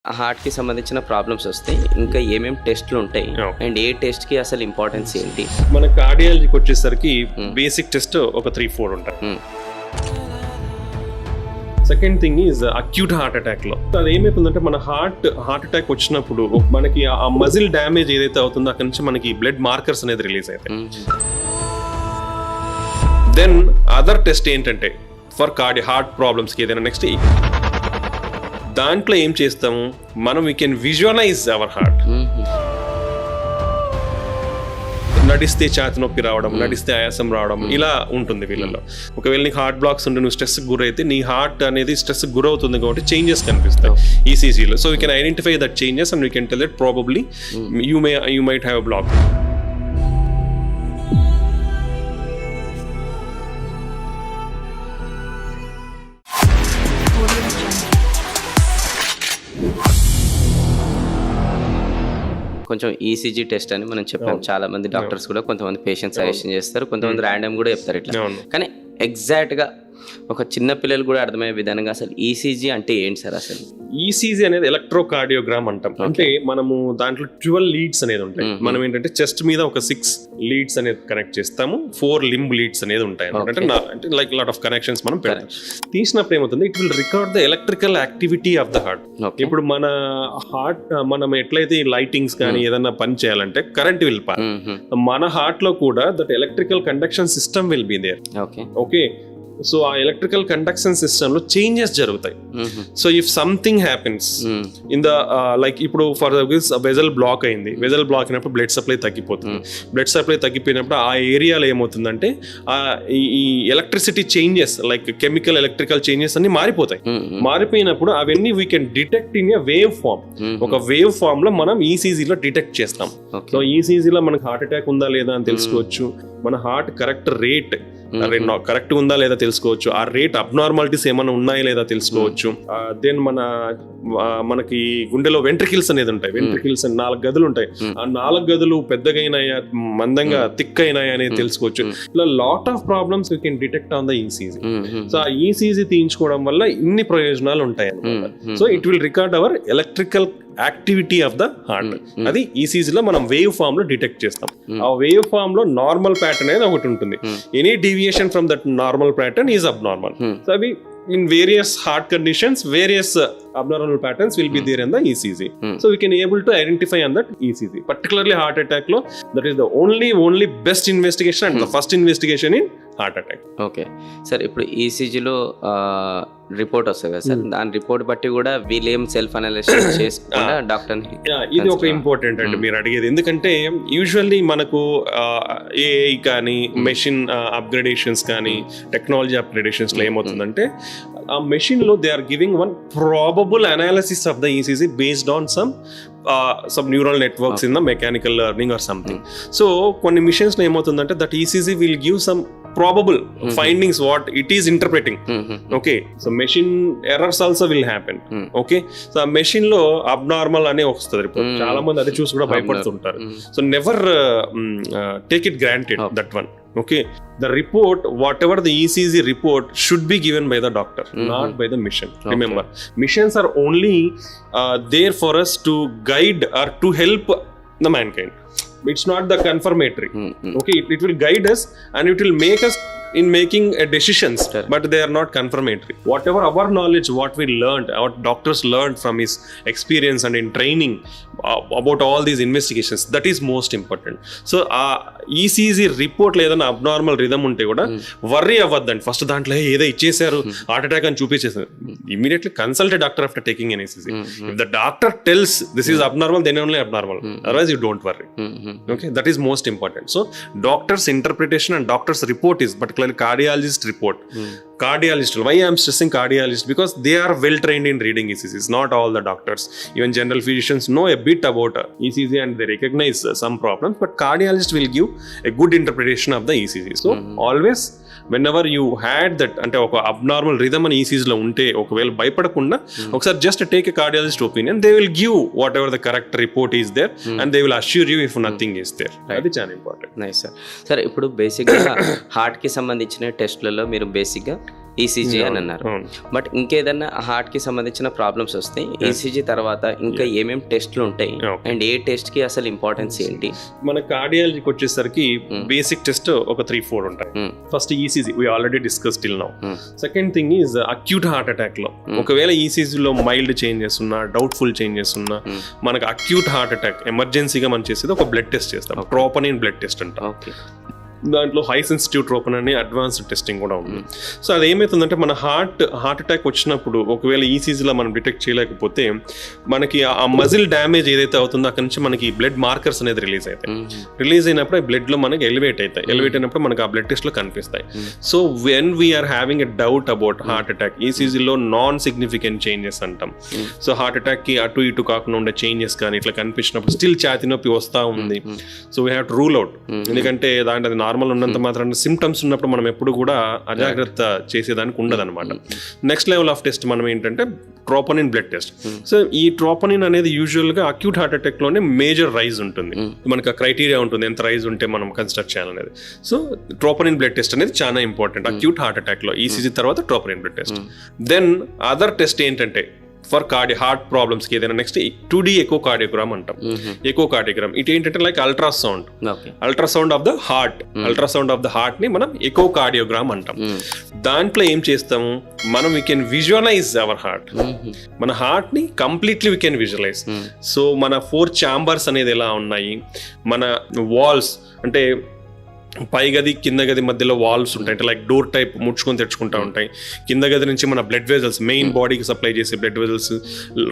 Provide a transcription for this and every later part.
హార్ట్‌కి సంబంధించిన ప్రాబ్లమ్స్ వస్తాయి. ఇంకా ఏమేం టెస్ట్‌లు ఉంటాయి? అండ్ ఏ టెస్ట్‌కి అసలు ఇంపార్టెన్స్ ఏంటి? మన కార్డియాలజీకి వచ్చేసరికి బేసిక్ టెస్ట్ ఒక 3-4 ఉంటాయి. Second thing is acute heart attack లో అది ఏమైతుందంటే మన హార్ట్ అటాక్ వచ్చినప్పుడు మనకి ఆ మజిల్ డ్యామేజ్ ఏదైతే అవుతుందో అక్కడి నుంచి మనకి బ్లడ్ మార్కర్స్ అనేది రిలీజ్ అవుతాయి. దెన్ అదర్ టెస్ట్ ఏంటంటే ఫర్ హార్ట్ ప్రాబ్లమ్స్ కి ఏదైనా నెక్స్ట్ దాంట్లో ఏం చేస్తాము మనం we can visualise our heart. నడిస్తే ఛాతి నొప్పి రావడం, నడిస్తే ఆయాసం రావడం ఇలా ఉంటుంది వీళ్ళలో. ఒకవేళ నీకు హార్ట్ బ్లాక్స్ ఉంటే నువ్వు స్ట్రెస్ గురైతే నీ హార్ట్ అనేది స్ట్రెస్ గురవుతుంది కాబట్టి చేంజెస్ కనిపిస్తాయి ఈసీజీలో. So we can identify that changes and we can tell that probably you might have block. కొంచెం ఈసీజీ టెస్ట్ అని మనం చెప్పాం. చాలా మంది డాక్టర్స్ కూడా కొంతమంది పేషెంట్స్ సజెషన్ చేస్తారు, కొంతమంది ర్యాండమ్ కూడా చెప్తారు ఇట్లా. కానీ ఎగ్జాక్ట్గా ఒక చిన్న పిల్లలు కూడా అర్థమయ్యే విధంగా అసలు ఈసీజీ అంటే ఏంటి సార్? అసలు ఈసీజీ అనేది ఎలక్ట్రోకార్డియోగ్రామ్ అంటాం. అంటే మనము దాంట్లో 12 లీడ్స్ అనేది ఉంటాయి. మనం ఏంటంటే చెస్ట్ మీద ఒక 6 లీడ్స్ అనేది కనెక్ట్ చేస్తాము, 4 లింబ్ లీడ్స్ అనేది ఉంటాయి. అంటే లైక్ లాట్ ఆఫ్ కనెక్షన్స్ మనం పెడతాం. తీసినప్పుడు ఏమవుతుంది, it will record the electrical activity of the heart. ఇప్పుడు మన హార్ట్ మనం ఎట్లయితే లైటింగ్స్ కానీ ఏదైనా పని చేయాలంటే కరెంట్ విల్ పాస్, మన హార్ట్ లో కూడా that electrical conduction system will be there. Okay, so ఆ ఎలక్ట్రికల్ కండక్షన్ సిస్టమ్ లో చేంజెస్ జరుగుతాయి. So if something happens in the like ఇప్పుడు ఫర్ వెజల్ బ్లాక్ అయింది, వెజల్ బ్లాక్ అయినప్పుడు బ్లడ్ సప్లై తగ్గిపోతుంది. బ్లడ్ సప్లై తగ్గిపోయినప్పుడు ఆ ఏరియాలో ఏమవుతుందంటే ఈ electricity changes like chemical electrical changes అన్ని మారిపోతాయి. మారిపోయినప్పుడు అవన్నీ we can detect in a wave form. ఒక వేవ్ ఫామ్ లో మనం ఈసీజీలో డిటెక్ట్ చేస్తాం. సో ఈసీజీలో మనకు హార్ట్ అటాక్ ఉందా లేదా అని తెలుసుకోవచ్చు, మన హార్ట్ కరెక్ట్ రేట్ కరెక్ట్ ఉందా లేదా తెలుసుకోవచ్చు, ఆ రేట్ అబ్నార్మాలిటీస్ ఏమైనా ఉన్నాయా లేదా తెలుసుకోవచ్చు. దెన్ మనకి గుండెలో వెంట్రికిల్స్ అనేది ఉంటాయి. వెంట్రికిల్స్ 4 గదులు ఉంటాయి. ఆ 4 గదులు పెద్దగా అయినాయా, మందంగా థిక్ అయినాయా అనేది తెలుసుకోవచ్చు. ఇలా lot of problems we can detect on the ECG. So ఆ ఈసీజీ తీయించుకోవడం వల్ల ఇన్ని ప్రయోజనాలు ఉంటాయి అన్నమాట. So it will record our electrical activity of the heart. అది ఈసీజీలో మనం వేవ్ ఫామ్ లో డిటెక్ట్ చేస్తాం. ఆ వేవ్ ఫామ్ లో నార్మల్ ప్యాటర్న్ అనేది ఒకటి ఉంటుంది. Any deviation from that normal pattern is abnormal. So అవి in various heart conditions, various abnormal patterns will be there in the ECG. So we can able to identify on that ECG. Particularly heart attack lo, that is the only best investigation and the first investigation in heart attack. Okay sir, ఇప్పుడు ఈసీజీలో report వస్తుంది కదా sir, దాని report బట్టి కూడా వీళ్ళేం self analysis చేసుకుంటా doctor. ఇది ఒక ఇంపార్టెంట్ అండి మీరు అడిగేది. ఎందుకంటే యూజువల్లీ మనకు ఏఐ కానీ మెషిన్ అప్గ్రేడేషన్స్ కానీ టెక్నాలజీ అప్గ్రేడేషన్స్ లో ఏమవుతుందంటే ఆ మెషిన్ లో they are giving one probable analysis of the ECG based on some neural networks in the mechanical learning or something. So కొన్ని మిషన్స్ లో ఏమవుతుందంటే that ECG will give some probable findings what it is interpreting. Okay, so machine errors also will happen. Okay, so a machine లో abnormal అనే వస్తుంది report. చాలా మంది అది చూసి కూడా భయపడుతుంటారు. So never take it granted that one. Okay, the report, whatever the ECG report should be given by the doctor, not by the machine. Remember, machines are only there for us to guide or to help the mankind. It's not the confirmatory. Okay, it will guide us and it will make us in making decisions, but they are not confirmatory. Whatever our knowledge, what we learned, our doctors learned from his experience and in training about all these investigations, that is most important. So ECG report లేదన్నా abnormal rhythm ఉంటే కూడా worry అవ్వద్దండి. First దాంట్లో ఏదో ఇచ్చేసారు heart attack అని చూపించేసారు, immediately consult doctor after taking an ECG. If the doctor tells this is abnormal, then only abnormal, otherwise you don't worry. Okay, that is most important. So doctor's interpretation and doctor's report is particularly cardiologist report. Cardiologist, why I am stressing cardiologist, because they are well trained in reading ECGs. Not all the doctors, even general physicians know a bit about ECG and they recognize some problems, but cardiologist will give a good interpretation of the ECG. So always whenever you had that అంటే ఒక abnormal rhythm అని ECG లో ఉంటే ఒకవేళ భయపడకుండా ఒకసారి just take a cardiologist opinion, they will give whatever the correct report is there and they will assure you if nothing is there. అది చాలా ఇంపార్టెంట్. Nice sir. సార్ ఇప్పుడు బేసిక్గా హార్ట్ కి సంబంధించిన టెస్ట్లలో మీరు బేసిక్గా ఈసీజీ అని అన్నారు. బట్ ఇంకేదన్నా హార్ట్ కి సంబంధించిన ప్రాబ్లమ్స్ వస్తే ఈసీజీ తర్వాత ఇంకా ఏమేమి టెస్ట్లు ఉంటాయి అండ్ ఏ టెస్ట్ కి అసలు ఇంపార్టెన్స్ ఏంటి? మన కార్డియాలజీకి వచ్చేసరికి బేసిక్ టెస్ట్ ఒక 3-4 ఉంటాయి. First ECG we already discuss till now. Second thing is acute heart attack లో ఒకవేళ ఈసీజీలో మైల్డ్ చేంజెస్ ఉన్నా, డౌట్ఫుల్ చేంజెస్ ఉన్నా, మనకు అక్యూట్ హార్ట్ అటాక్ ఎమర్జెన్సీగా మనం చేసేది ఒక బ్లడ్ టెస్ట్ చేస్తాం, ట్రోపనిన్ బ్లడ్ టెస్ట్ అంటాం. దాంట్లో హై సెన్సిటివ్ ట్రోపన్ అని అడ్వాన్స్డ్ టెస్టింగ్ కూడా ఉంది. సో అది ఏమవుతుందంటే మన హార్ట్ అటాక్ వచ్చినప్పుడు ఒకవేళ ఈసీజీలో మనం డిటెక్ట్ చేయలేకపోతే మనకి ఆ మజిల్ డ్యామేజ్ ఏదైతే అవుతుందో అక్కడ నుంచి మనకి బ్లడ్ మార్కర్స్ అనేది రిలీజ్ అవుతాయి. రిలీజ్ అయినప్పుడు ఆ బ్లడ్ లో మనకి ఎలివేట్ అవుతాయి. ఎలివేట్ అయినప్పుడు మనకి ఆ బ్లడ్ టెస్ట్ లో కనిపిస్తాయి. So when we are having a doubt about heart attack, ఈసీజీలో నాన్ సిగ్నిఫికెంట్ చేంజెస్ అంటాం. సో హార్ట్ అటాక్ కి అటు ఇటు కాకుండా ఉండే చేంజెస్ కానీ ఇట్లా కనిపించినప్పుడు స్టిల్ ఛాతీ నొప్పి వస్తూ ఉంది, so we have to rule out. ఎందుకంటే దాంట్లో నార్మల్ ఉన్నంత మాత్రం సిమ్టమ్స్ ఉన్నప్పుడు మనం ఎప్పుడు కూడా అజాగ్రత్త చేసేదానికి ఉండదు అనమాట. నెక్స్ట్ లెవెల్ ఆఫ్ టెస్ట్ మనం ఏంటంటే ట్రోపనిన్ బ్లడ్ టెస్ట్. సో ఈ ట్రోపనిన్ అనేది యూజువల్ గా అక్యూట్ హార్ట్ అటాక్ లోనే మేజర్ రైజ్ ఉంటుంది. మనకు క్రైటీరియా ఉంటుంది ఎంత రైజ్ ఉంటే మనం కన్స్ట్రక్ట్ చేయాలనేది. సో ట్రోపనిన్ బ్లడ్ టెస్ట్ అనేది చాలా ఇంపార్టెంట్ అక్యూట్ హార్ట్ అటాక్ లో. ఈసీజీ తర్వాత troponin blood test. Then other test ఏంటంటే ఫర్ హార్ట్ ప్రాబ్లమ్స్ కి ఏదైనా నెక్స్ట్ 2D ఎకో కార్డియోగ్రామ్ అంటాం. ఎకో కార్డియోగ్రామ్ ఇది ఏంటంటే like ultrasound of the heart. Ultrasound of the heart ని మనం ఎకో కార్డియోగ్రామ్ అంటాం. దాంట్లో ఏం చేస్తాము మనం we can visualise our heart. మన హార్ట్ ని completely we can visualise. So మన 4 ఛాంబర్స్ అనేది ఎలా ఉన్నాయి, మన వాల్స్ అంటే పై గది కింద గది మధ్యలో వాల్స్ ఉంటాయి, అంటే లైక్ డోర్ టైప్ ముడుచుకొని తెచ్చుకుంటా ఉంటాయి. కింద గది నుంచి మన బ్లడ్ వెజల్స్, మెయిన్ బాడీకి సప్లై చేసే బ్లడ్ వెజల్స్,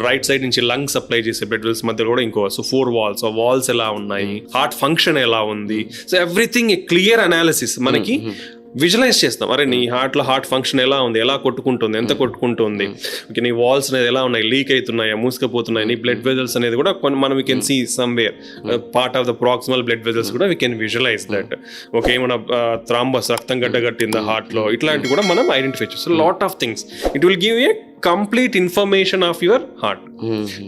రైట్ సైడ్ నుంచి లంగ్ సప్లై చేసే బ్లడ్ వెజల్స్ మధ్యలో కూడా ఇంకో 4 వాల్స్. ఆ వాల్స్ ఎలా ఉన్నాయి, హార్ట్ ఫంక్షన్ ఎలా ఉంది, సో ఎవ్రీథింగ్ ఏ క్లియర్ అనాలిసిస్ మనకి విజువలైజ్ చేస్తాం. అరే నీ హార్ట్లో హార్ట్ ఫంక్షన్ ఎలా ఉంది, ఎలా కొట్టుకుంటుంది, ఎంత కొట్టుకుంటుంది, ఓకే నీ వాల్స్ అనేది ఎలా ఉన్నాయి, లీక్ అవుతున్నాయా, మూసుకపోతున్నాయి, నీ బ్లడ్ వెజల్స్ అనేది కూడా మనం we can see somewhere part of the proximal blood vessels కూడా we can visualise that. Okay మన థ్రాంబస్ రక్తం గడ్డగట్టిందా హార్ట్లో, ఇట్లాంటివి కూడా మనం ఐడెంటిఫై చేస్తాం. Lot of things it will give a complete information of your heart.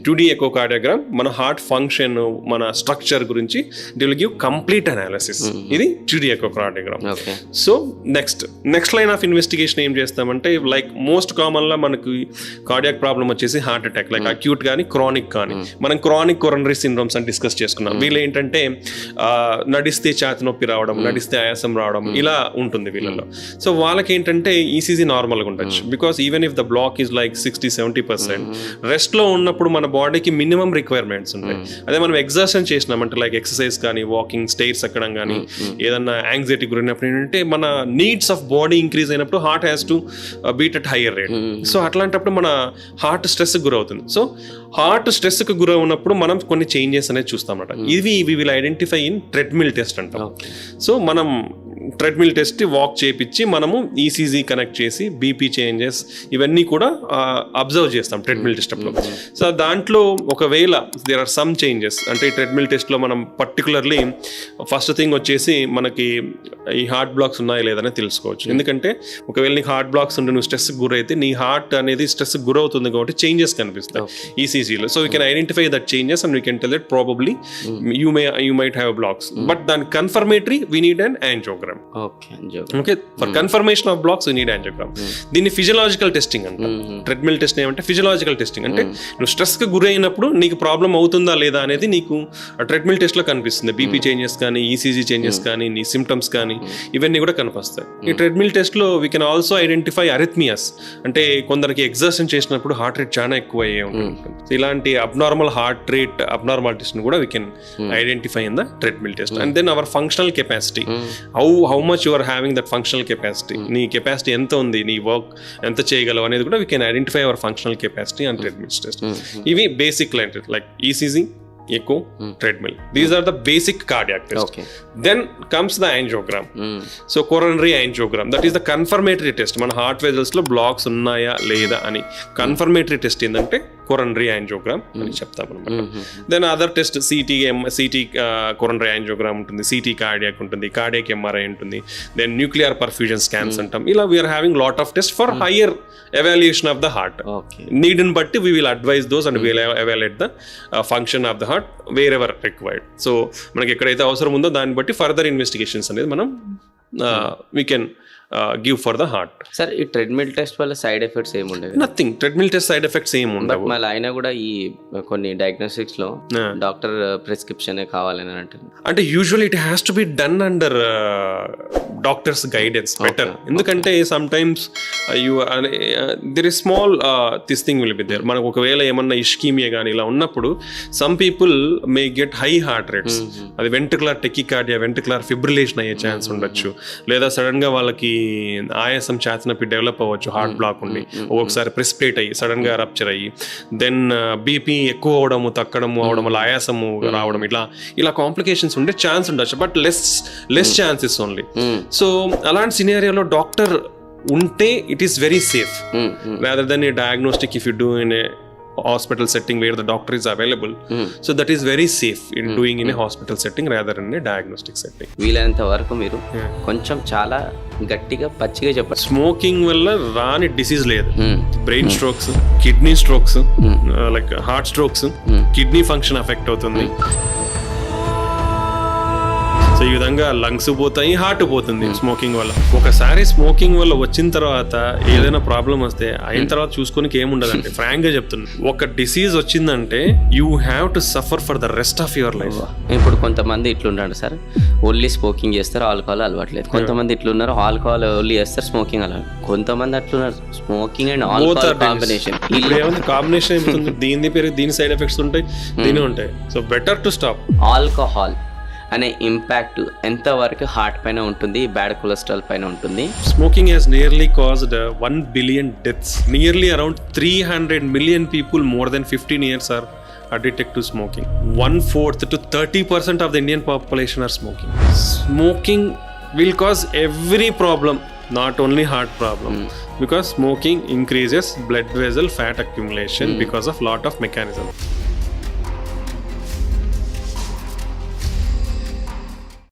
2D echocardiogram మన హార్ట్ ఫంక్షన్, మన స్ట్రక్చర్ గురించి it will give complete analysis. ఇది 2D echocardiogram. So next line of investigation ఏం చేస్తామంటే like most common గా మనకి cardiac problem వచ్చేసి heart attack, like acute కానీ క్రానిక్ కానీ. మనం క్రానిక్ కొరోనరీ సిండ్రోమ్స్ అని డిస్కస్ చేసుకున్నాం. వీళ్ళు ఏంటంటే నడిస్తే ఛాతీ నొప్పి రావడం, నడిస్తే ఆయాసం రావడం ఇలా ఉంటుంది వీళ్ళలో. సో వాళ్ళకి ఏంటంటే ఈసీజీ నార్మల్గా ఉండొచ్చు, because even if the block is like 60-70%, rest లో ఉన్నప్పుడు మన బాడీకి మినిమం రిక్వైర్మెంట్స్ ఉంటాయి. అదే మనం ఎగ్జర్షన్ చేసినామంటే లైక్ ఎక్సర్సైజ్ కానీ, వాకింగ్, స్టైర్స్ ఎక్కడం కానీ, ఏదన్నా యాంగ్జైటీ గురైనప్పుడు ఏంటంటే మన నీడ్స్ ఆఫ్ బాడీ ఇంక్రీజ్ అయినప్పుడు heart has to beat at hire rate. So అట్లాంటప్పుడు మన హార్ట్ స్ట్రెస్ గురవుతుంది. సో హార్ట్ స్ట్రెస్ కు గురవున్నప్పుడు మనం కొన్ని చేంజెస్ అనేది చూస్తాం అన్నమాట. ఇవి will identify in treadmill test అంటాం. సో మనం ట్రెడ్మిల్ టెస్ట్ వాక్ చేయించి మనము ఈసీజీ కనెక్ట్ చేసి బీపీ చేంజెస్ ఇవన్నీ కూడా అబ్జర్వ్ చేస్తాం ట్రెడ్మిల్ టెస్ట్ అప్పుడు. సో దాంట్లో ఒకవేళ దేర్ ఆర్ సమ్ చేంజెస్ అంటే ట్రెడ్మిల్ టెస్ట్లో మనం పర్టికులర్లీ ఫస్ట్ థింగ్ వచ్చేసి మనకి ఈ హార్ట్ బ్లాక్స్ ఉన్నాయా లేదని తెలుసుకోవచ్చు. ఎందుకంటే ఒకవేళ నీకు హార్ట్ బ్లాక్స్ ఉంటే నువ్వు స్ట్రెస్కి గురైతే నీ హార్ట్ అనేది స్ట్రెస్కి గురవుతుంది కాబట్టి చేంజెస్ కనిపిస్తాయి ఈసీజీలో. So we can identify that changes and we can tell that probably you might have blocks. But దాని confirmatory we need an angiogram. Okay for confirmation of blocks we need angiogram. దీన్ని physiological testing అంటాం. Treadmill test ఏమంటే physiological testing అంటే నువ్వు స్ట్రెస్కి గురైనప్పుడు నీకు problem అవుతుందా లేదా అనేది నీకు ట్రెడ్మిల్ టెస్ట్లో కనిపిస్తుంది. బీపీ చేంజెస్ కానీ, ఈసీజీ చేంజెస్ కానీ, నీ సిమ్టమ్స్ కానీ ఇవన్నీ కూడా కనిపిస్తాయి. ఈ ట్రెడ్మిల్ టెస్ట్లో we can also identify arrhythmias, అంటే కొందరికి ఎగ్జర్షన్ చేసినప్పుడు హార్ట్ రేట్ చాలా ఎక్కువ అయ్యే ఉంటుంది. ఇలాంటి అబ్నార్మల్ హార్ట్ రేట్ అబ్నార్మాలిటీస్ కూడా we can identify in the treadmill test. And then our functional capacity, how much you are having that functional capacity, నీ కెపాసిటీ ఎంత ఉంది, నీ వర్క్ ఎంత చేయగలవు అనేది కూడా we can identify our functional capacity and treadmill test. ఇవి basic like ECG, echo, treadmill. These are the basic cardiac tests. Okay. Then comes the angiogram. So coronary angiogram, that is the confirmatory test. మన heart vessels లో blocks ఉన్నాయా లేదా అని confirmatory test ఏంటంటే coronary angiogram అని చెప్తాం అనమాట. Then other test CT coronary angiogram ఉంటుంది, సిటీ కార్డియాక్ ఉంటుంది, కార్డియాక్ ఎంఆర్ఐ ఉంటుంది, దెన్ న్యూక్లియర్ పర్ఫ్యూజన్ స్కాన్స్ అంటాం. ఇలా we are having lot of test for higher evaluation of the heart. Need in batti we will advise those and we will evaluate the function of the heart wherever required. So మనకి ఎక్కడైతే అవసరం ఉందో దాన్ని బట్టి further investigations అనేది మనం we can give for the heart. Sir ఈ treadmill test వల్ల సైడ్ ఎఫెక్ట్స్ ఏముండేవి? Nothing, treadmill test side effects ఏమి బట్ ఉండవు. మళ్ళీ అయినా కూడా ఈ కొన్ని డయాగ్నోస్టిక్స్ లో డాక్టర్ ప్రిస్క్రిప్షన్ కావాలని అంటారు. అంటే usually it has to be done under doctor's guidance better. ఎందుకంటే sometimes you there is small this thing will be there. మనకు ఒకవేళ ఏమన్నా ఇష్కీమియా కానీ ఇలా ఉన్నప్పుడు some people may get high heart rates. అది వెంట్రుకులర్ టెకికార్డియా, వెంట్రుకులర్ ఫిబ్రిలేషన్ అయ్యే chance ఉండొచ్చు. లేదా సడన్ గా వాళ్ళకి ఆయాసం, ఛాతీ నొప్పి డెవలప్ అవ్వచ్చు, హార్ట్ బ్లాక్ ఉండి ఒక్కొక్కసారి ప్రెసిపిటేట్ అయ్యి సడన్ గా రప్చర్ అయ్యి, దెన్ బీపీ ఎక్కువ అవడము, తక్కడము అవడం వల్ల ఆయాసము రావడం, ఇలా కాంప్లికేషన్స్ ఉండే ఛాన్స్ ఉండొచ్చు. But less chances only. So అలాంటి సినారియోలో డాక్టర్ ఉంటే it is very safe rather than A diagnostic if you do in a hospital setting where the doctor is available. So that is very safe in doing in a hospital setting rather than a diagnostic setting. వీలైనంత వరకు మీరు కొంచెం చాలా గట్టిగా పచ్చిగా చెప్పండి. Smoking వల్ల రాని డిసీజ్ లేదు. Brain strokes, kidney strokes, like heart strokes, kidney function affect అవుతుంది. సో ఈ విధంగా లంగ్స్ పోతాయి, హార్ట్ పోతుంది స్మోకింగ్ వల్ల. ఒకసారి స్మోకింగ్ వల్ల వచ్చిన తర్వాత ఏదైనా ప్రాబ్లం వస్తే అయిన తర్వాత చూసుకోనికి ఏముండదండి. ఫ్రాంక్ గా చెప్తున్నా, ఒక డిసీజ్ వచ్చిందంటే you have to suffer for the rest of your life. ఇప్పుడు కొంతమంది ఇట్లుంటాడు సార్, ఓన్లీ స్మోకింగ్ చేస్తారు, ఆల్కహాల్ అలవాట్లేదు. కొంతమంది ఇట్లున్నారు, ఆల్కహాల్ ఓన్లీ చేస్తారు, స్మోకింగ్ అలవాటు. కొంతమంది అట్లున్నారు, స్మోకింగ్ అండ్ ఆల్కహాల్ కాంబినేషన్. ఏమైనా కాంబినేషన్ ఏమవుతుంది, దీని పేరు దీని సైడ్ ఎఫెక్ట్స్ ఉంటాయి, దీని ఉంటాయి. So better to stop. Alcohol అనే ఇంపాక్ట్ ఎంతవరకు హార్ట్ పైన ఉంటుంది, బ్యాడ్ కొలెస్ట్రాల్ పైన ఉంటుంది? Smoking has nearly caused 1 billion deaths. Nearly around 300 million people more than 15 years are addicted to smoking. 1/4 to 30% of the Indian population are smoking. Smoking will cause every problem, not only heart problem, because smoking increases blood vessel fat accumulation because of lot of mechanisms.